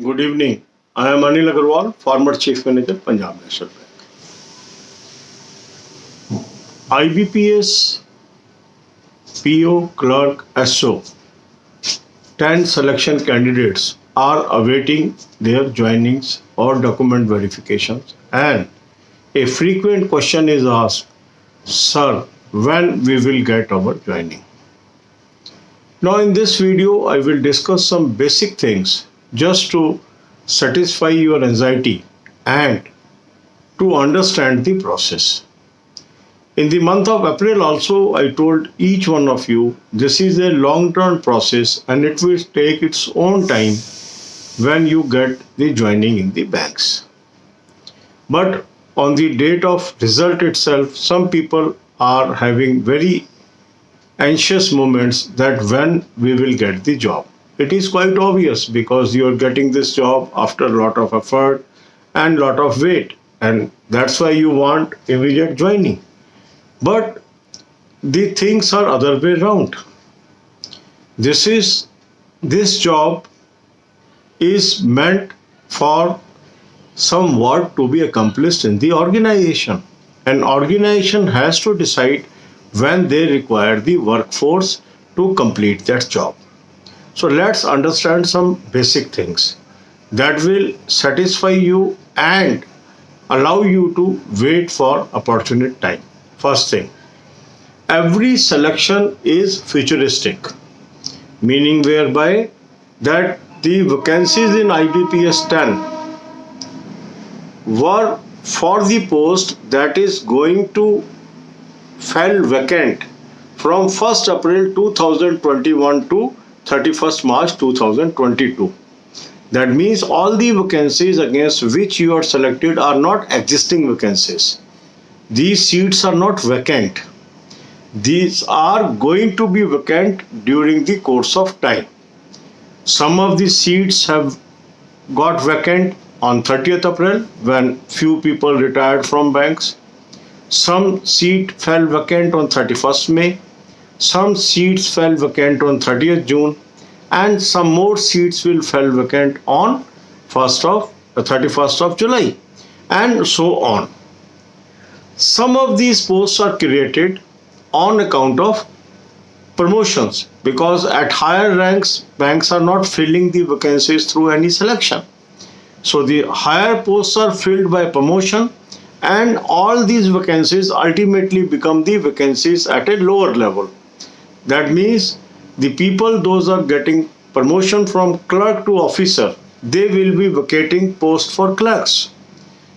Good evening. I am Anil Agarwal, former Chief Manager, Punjab National Bank. IBPS, PO, Clerk, SO, 10 selection candidates are awaiting their joinings or document verifications, and a frequent question is asked, Sir, when we will get our joining? Now in this video, I will discuss some basic things just to satisfy your anxiety and to understand the process. In the month of April also, I told each one of you, this is a long-term process and it will take its own time when you get the joining in the banks. But on the date of result itself, some people are having very anxious moments that when we will get the job. It is quite obvious because you are getting this job after a lot of effort and lot of wait, and that's why you want immediate joining. But the things are other way around. This job is meant for some work to be accomplished in the organization. An organization has to decide when they require the workforce to complete that job. So let's understand some basic things that will satisfy you and allow you to wait for opportune time. First thing, every selection is futuristic, meaning whereby that the vacancies in IBPS 10 were for the post that is going to fell vacant from 1st April 2021 to 31st March 2022. That means all the vacancies against which you are selected are not existing vacancies. These seats are not vacant. These are going to be vacant during the course of time. Some of the seats have got vacant on 30th April when few people retired from banks. Some seat fell vacant on 31st May. Some seats fell vacant on 30th June, and some more seats will fell vacant on 31st of July, and so on. Some of these posts are created on account of promotions because at higher ranks, banks are not filling the vacancies through any selection. So the higher posts are filled by promotion, and all these vacancies ultimately become the vacancies at a lower level. That means the people those are getting promotion from clerk to officer, they will be vacating post for clerks.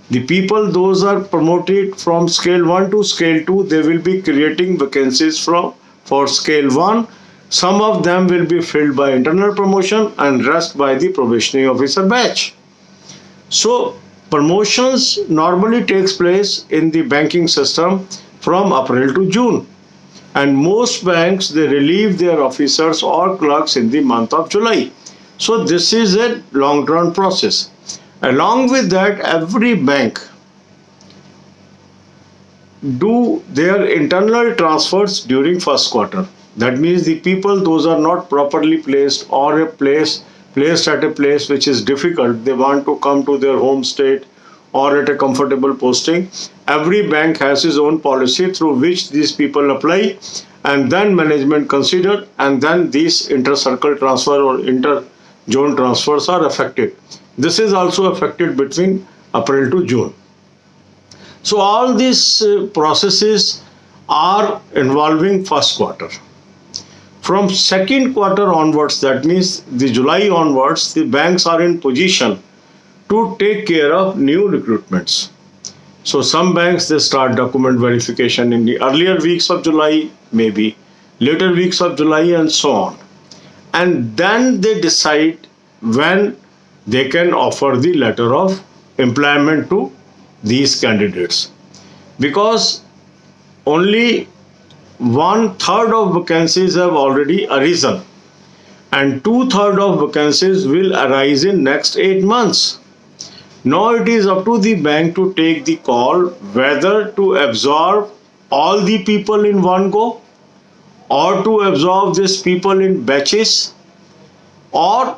The people those are promoted from scale 1 to scale 2, they will be creating vacancies for scale 1. Some of them will be filled by internal promotion and rest by the probationary officer batch. So promotions normally takes place in the banking system from April to June, and most banks they relieve their officers or clerks in the month of July. So this is a long-term process. Along with that, every bank do their internal transfers during first quarter. That means the people those are not properly placed or placed at a place which is difficult, they want to come to their home state or at a comfortable posting. Every bank has its own policy through which these people apply, and then management consider, and then these inter-circle transfer or inter-zone transfers are affected. This is also affected between April to June. So all these processes are involving first quarter. From second quarter onwards, that means the July onwards, the banks are in position to take care of new recruitments. So some banks they start document verification in the earlier weeks of July, maybe later weeks of July, and so on. And then they decide when they can offer the letter of employment to these candidates, because only 1/3 of vacancies have already arisen and 2/3 of vacancies will arise in next 8 months. Now it is up to the bank to take the call whether to absorb all the people in one go or to absorb these people in batches, or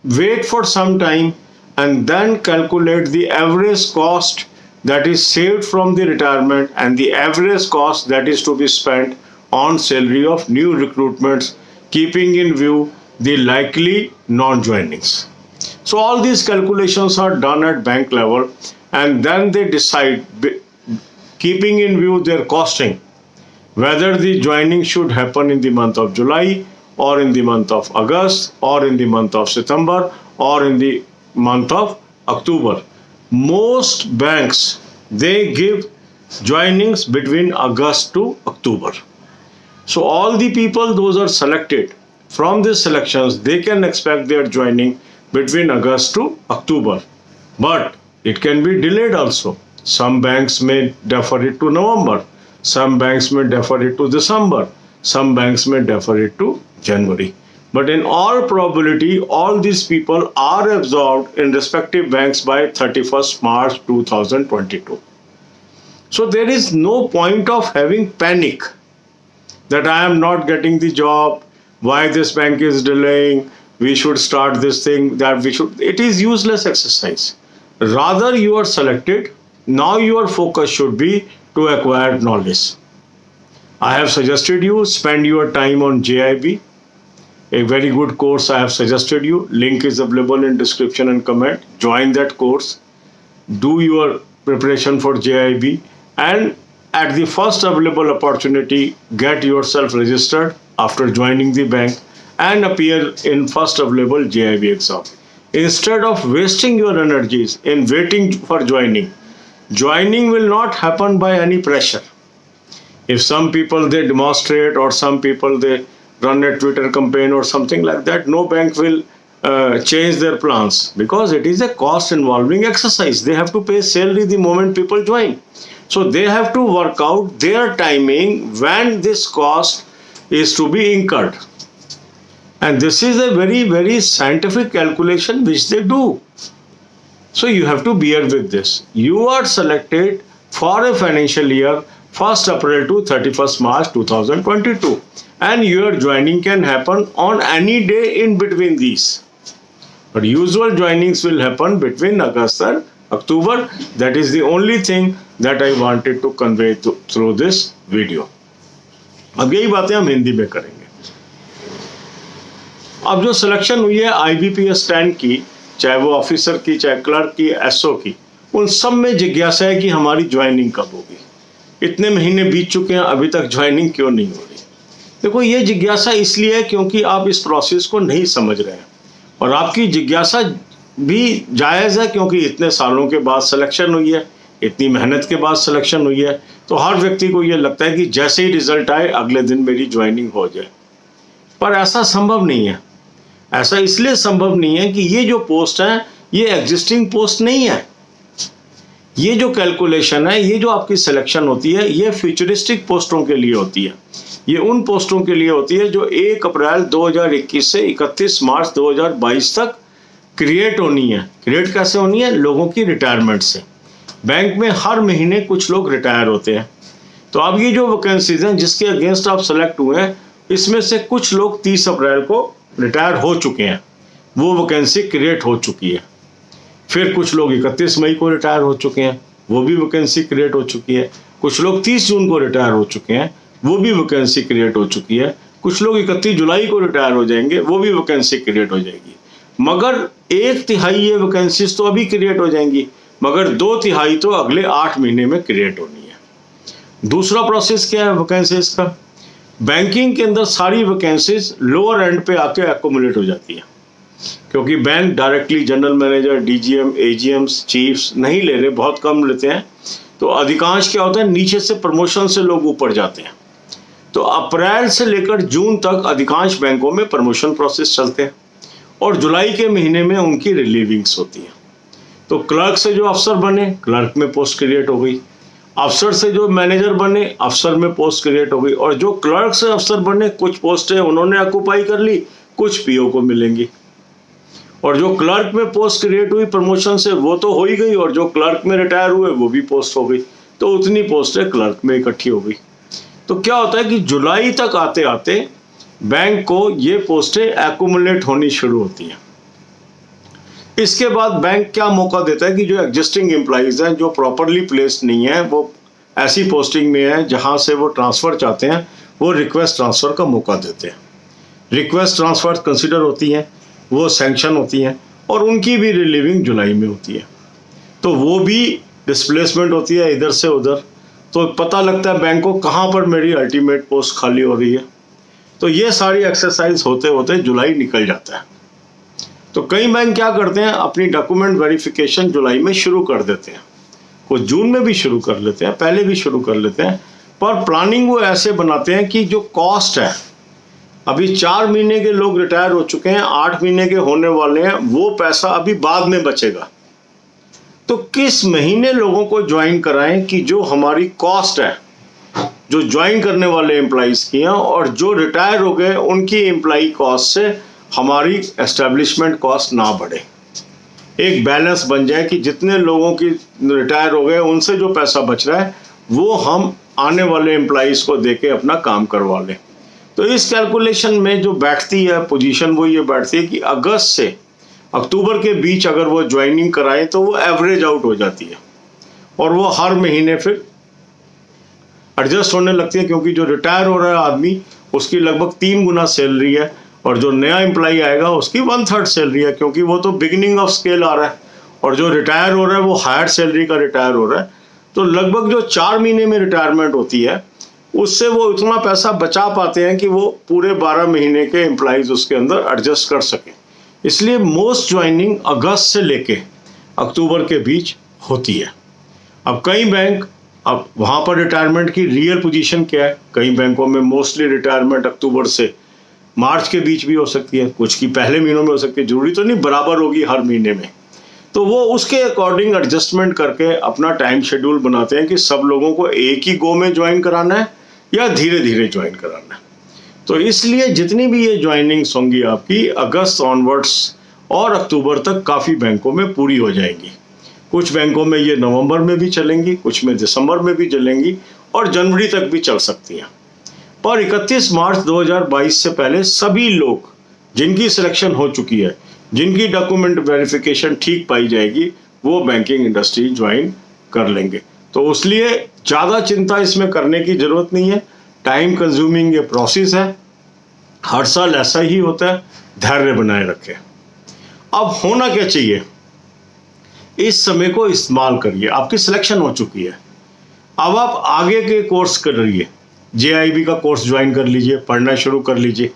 wait for some time and then calculate the average cost that is saved from the retirement and the average cost that is to be spent on salary of new recruitments, keeping in view the likely non-joinings. So all these calculations are done at bank level, and then they decide, keeping in view their costing, whether the joining should happen in the month of July or in the month of August or in the month of September or in the month of October. Most banks, they give joinings between August to October. So all the people those are selected from these selections, they can expect their joining between August to October. But it can be delayed also. Some banks may defer it to November. Some banks may defer it to December. Some banks may defer it to January. But in all probability, all these people are absorbed in respective banks by 31st March 2022. So there is no point of having panic that I am not getting the job, why this bank is delaying, we should start this thing, that we should. It is useless exercise. Rather, you are selected. Now your focus should be to acquire knowledge. I have suggested you spend your time on JIB. A very good course I have suggested you. Link is available in description and comment. Join that course. Do your preparation for JIB, and at the first available opportunity, get yourself registered after joining the bank and appear in first available JIB exam. Instead of wasting your energies in waiting for joining, joining will not happen by any pressure. If some people they demonstrate, or some people they run a Twitter campaign or something like that, no bank will change their plans, because it is a cost involving exercise. They have to pay salary the moment people join. So they have to work out their timing when this cost is to be incurred. And this is a very, very scientific calculation which they do. So you have to bear with this. You are selected for a financial year 1st April to 31st March 2022. And your joining can happen on any day in between these. But usual joinings will happen between August and October. That is the only thing that I wanted to convey through this video. अब यही बातें हम हिंदी में करेंगे. अब जो selection हुई है IBPS 10 की, चाहे वो ऑफिसर की, चाहे क्लर्क की, SO की, उन सब में जिज्ञासा है कि हमारी ज्वाइनिंग कब होगी. इतने महीने बीत चुके हैं, अभी तक ज्वाइनिंग क्यों नहीं हो रही? देखो, ये जिज्ञासा इसलिए है क्योंकि आप इस प्रोसेस को नहीं समझ रहे हैं, और आपकी जिज्ञासा भी जायज़ है क्योंकि इतने सालों के बाद सिलेक्शन हुई है, इतनी मेहनत के बाद सिलेक्शन हुई है. तो हर व्यक्ति को ये लगता है कि जैसे ही रिजल्ट आए अगले दिन मेरी ज्वाइनिंग हो जाए. पर ऐसा संभव नहीं है. ऐसा इसलिए संभव नहीं है कि ये जो पोस्ट है ये एग्जिस्टिंग पोस्ट नहीं है. ये जो कैलकुलेशन है, ये जो आपकी सिलेक्शन होती है, ये फ्यूचरिस्टिक पोस्टों के लिए होती है. ये उन पोस्टों के लिए होती है जो 1 अप्रैल 2021 से 31 मार्च 2022 तक क्रिएट होनी है. क्रिएट कैसे होनी है? लोगों की रिटायरमेंट से. बैंक में हर महीने कुछ लोग रिटायर होते हैं. तो अब ये जो वैकेंसीज हैं जिसके अगेंस्ट आप सेलेक्ट हुए हैं, इसमें से कुछ लोग 30 अप्रैल को रिटायर हो चुके हैं, वो वैकेंसी क्रिएट हो चुकी है. फिर कुछ लोग 31 मई को रिटायर हो चुके हैं, वो भी वैकेंसी क्रिएट हो चुकी है. कुछ लोग 30 जून को रिटायर हो चुके हैं, वो भी वैकेंसी क्रिएट हो चुकी है. कुछ लोग 31 जुलाई को रिटायर हो जाएंगे, वो भी वैकेंसी क्रिएट हो जाएगी. मगर 1/3 ये वैकेंसीज तो अभी क्रिएट हो जाएंगी, मगर 2/3 तो अगले 8 महीने में क्रिएट होनी है. दूसरा प्रोसेस क्या है वैकेंसीज का? बैंकिंग के अंदर सारी वैकेंसीज लोअर एंड पे आके एक्यूमुलेट हो जाती है, क्योंकि bank directly general manager, DGM, AGMs, chiefs नहीं ले रहे, बहुत कम लेते हैं. तो अधिकांश क्या होता है, नीचे से प्रमोशन से लोग ऊपर जाते हैं. तो अप्रैल से लेकर जून तक अधिकांश बैंकों में प्रमोशन प्रोसेस चलते हैं, और जुलाई के महीने में उनकी रिलीविंग्स होती हैं. तो क्लर्क से जो अफसर बने, क्लर्क में पोस्ट क्रिएट हो गई. अफसर से जो मैनेजर बने, अफसर में पोस्ट क्रिएट हो गई. और जो क्लर्क से अफसर बने, कुछ पोस्टें उन्होंने ऑक्यूपाई कर ली, कुछ PO को मिलेंगी. और जो क्लर्क में पोस्ट क्रिएट हुई प्रमोशन से, वो तो हो ही गई, और जो क्लर्क में रिटायर हुए वो भी पोस्ट हो गई. तो उतनी पोस्टें क्लर्क में इकट्ठी हो गई. तो क्या होता है कि जुलाई तक आते आते बैंक को ये पोस्टें एक्यूमुलेट होनी शुरू होती हैं. इसके बाद बैंक क्या मौका देता है कि जो एग्जिस्टिंग एम्प्लॉइज हैं, जो प्रॉपरली प्लेस्ड नहीं है, वो ऐसी पोस्टिंग में है जहां से वो ट्रांसफ़र चाहते हैं, वो रिक्वेस्ट ट्रांसफ़र का मौका देते हैं। रिक्वेस्ट ट्रांसफ़र कंसिडर होती हैं, वो सैंक्शन होती हैं और उनकी भी रिलीविंग जुलाई में होती है। तो वो भी डिस्प्लेसमेंट होती है इधर से उधर, तो पता लगता है बैंक को कहाँ पर मेरी अल्टीमेट पोस्ट खाली हो रही है। तो ये सारी एक्सरसाइज होते होते जुलाई निकल जाता है। तो कई बैंक क्या करते हैं, अपनी डॉक्यूमेंट वेरिफिकेशन जुलाई में शुरू कर देते हैं, कुछ जून में भी शुरू कर लेते हैं, पहले भी शुरू कर लेते हैं, पर प्लानिंग वो ऐसे बनाते हैं कि जो कॉस्ट है, अभी 4 महीने के लोग रिटायर हो चुके हैं, 8 महीने के होने वाले हैं, वो पैसा अभी बाद में बचेगा। तो किस महीने लोगों को ज्वाइन कराएं कि जो हमारी कॉस्ट है, जो ज्वाइन करने वाले एम्प्लॉइज की हैं और जो रिटायर हो गए उनकी एम्प्लॉई कॉस्ट से हमारी एस्टेब्लिशमेंट कॉस्ट ना बढ़े, एक बैलेंस बन जाए कि जितने लोगों की रिटायर हो गए उनसे जो पैसा बच रहा है वो हम आने वाले एम्प्लॉइज को देके अपना काम करवा लें। तो इस कैलकुलेशन में जो बैठती है पोजीशन, वो ये बैठती है कि अगस्त से अक्टूबर के बीच अगर वो ज्वाइनिंग कराएं तो वो एवरेज आउट हो जाती है और वो हर महीने फिर एडजस्ट होने लगती है, क्योंकि जो रिटायर हो रहा है आदमी उसकी लगभग 3 गुना सैलरी है और जो नया एम्प्लॉई आएगा उसकी 1/3 सैलरी है, क्योंकि वो तो बिगिनिंग ऑफ स्केल आ रहा है और जो रिटायर हो रहा है वो हायर सैलरी का रिटायर हो रहा है। तो लगभग जो 4 महीने में रिटायरमेंट होती है उससे वो इतना पैसा बचा पाते हैं कि वो पूरे 12 महीने के एम्प्लॉइज उसके अंदर एडजस्ट कर सकें। इसलिए मोस्ट ज्वाइनिंग अगस्त से लेके अक्टूबर के बीच होती है। अब कई बैंक, अब वहाँ पर रिटायरमेंट की रियल पोजीशन क्या है, कई बैंकों में मोस्टली रिटायरमेंट अक्टूबर से मार्च के बीच भी हो सकती है, कुछ की पहले महीनों में हो सकती है, जरूरी तो नहीं बराबर होगी हर महीने में। तो वो उसके अकॉर्डिंग एडजस्टमेंट करके अपना टाइम शेड्यूल बनाते हैं कि सब लोगों को एक ही गो में ज्वाइन कराना है या धीरे धीरे ज्वाइन कराना है। तो इसलिए जितनी भी ये ज्वाइनिंग्स होंगी आपकी अगस्त ऑनवर्ड्स और अक्टूबर तक काफ़ी बैंकों में पूरी हो जाएंगी। कुछ बैंकों में ये नवंबर में भी चलेंगी, कुछ में दिसंबर में भी चलेंगी और जनवरी तक भी चल सकती हैं। पर 31 मार्च 2022 से पहले सभी लोग जिनकी सिलेक्शन हो चुकी है, जिनकी डॉक्यूमेंट वेरिफिकेशन ठीक पाई जाएगी, वो बैंकिंग इंडस्ट्री ज्वाइन कर लेंगे। तो इसलिए ज़्यादा चिंता इसमें करने की ज़रूरत नहीं है। टाइम कंज्यूमिंग ये प्रोसेस है, हर साल ऐसा ही होता है, धैर्य बनाए रखें। अब होना क्या चाहिए, इस समय को इस्तेमाल करिए, आपकी सिलेक्शन हो चुकी है, अब आप आगे के कोर्स करिए, JIB का कोर्स ज्वाइन कर लीजिए, पढ़ना शुरू कर लीजिए।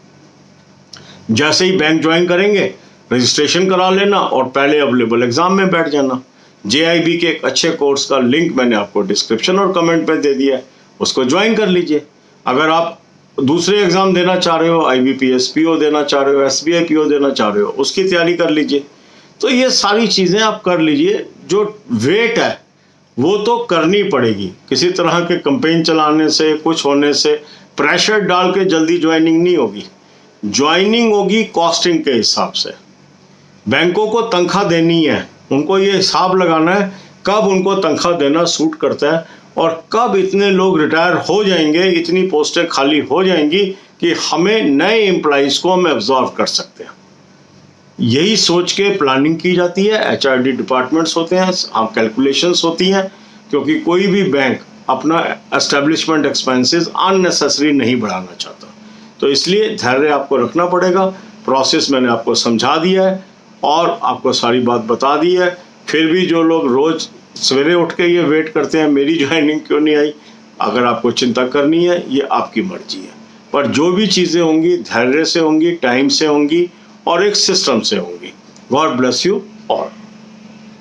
जैसे ही बैंक ज्वाइन करेंगे रजिस्ट्रेशन करा लेना और पहले अवेलेबल एग्जाम में बैठ जाना। JIB के एक अच्छे कोर्स का लिंक मैंने आपको डिस्क्रिप्शन और कमेंट पे दे दिया है, उसको ज्वाइन कर लीजिए। अगर आप दूसरे एग्जाम देना चाह रहे हो, IBPS PO देना चाह रहे हो, SBI PO देना चाह रहे हो, उसकी तैयारी कर लीजिए। तो ये सारी चीज़ें आप कर लीजिए। जो वेट है वो तो करनी पड़ेगी, किसी तरह के कंपेन चलाने से, कुछ होने से प्रेशर डाल के जल्दी ज्वाइनिंग नहीं होगी। ज्वाइनिंग होगी कॉस्टिंग के हिसाब से। बैंकों को तनख्वाह देनी है, उनको ये हिसाब लगाना है कब उनको तनख्वाह देना सूट करता है और कब इतने लोग रिटायर हो जाएंगे, इतनी पोस्टें खाली हो जाएंगी कि हमें नए एम्प्लॉइज को हम एब्जॉर्व कर सकते हैं। यही सोच के प्लानिंग की जाती है। HRD डिपार्टमेंट्स होते हैं, कैलकुलेशंस होती हैं, क्योंकि कोई भी बैंक अपना एस्टेब्लिशमेंट एक्सपेंसेस अननेसेसरी नहीं बढ़ाना चाहता। तो इसलिए धैर्य आपको रखना पड़ेगा। प्रोसेस मैंने आपको समझा दिया है और आपको सारी बात बता दी है। फिर भी जो लोग रोज़ सवेरे उठ के ये वेट करते हैं मेरी ज्वाइनिंग क्यों नहीं आई, अगर आपको चिंता करनी है ये आपकी मर्जी है, पर जो भी चीज़ें होंगी धैर्य से होंगी, टाइम से होंगी और एक सिस्टम से होंगी। God bless you all.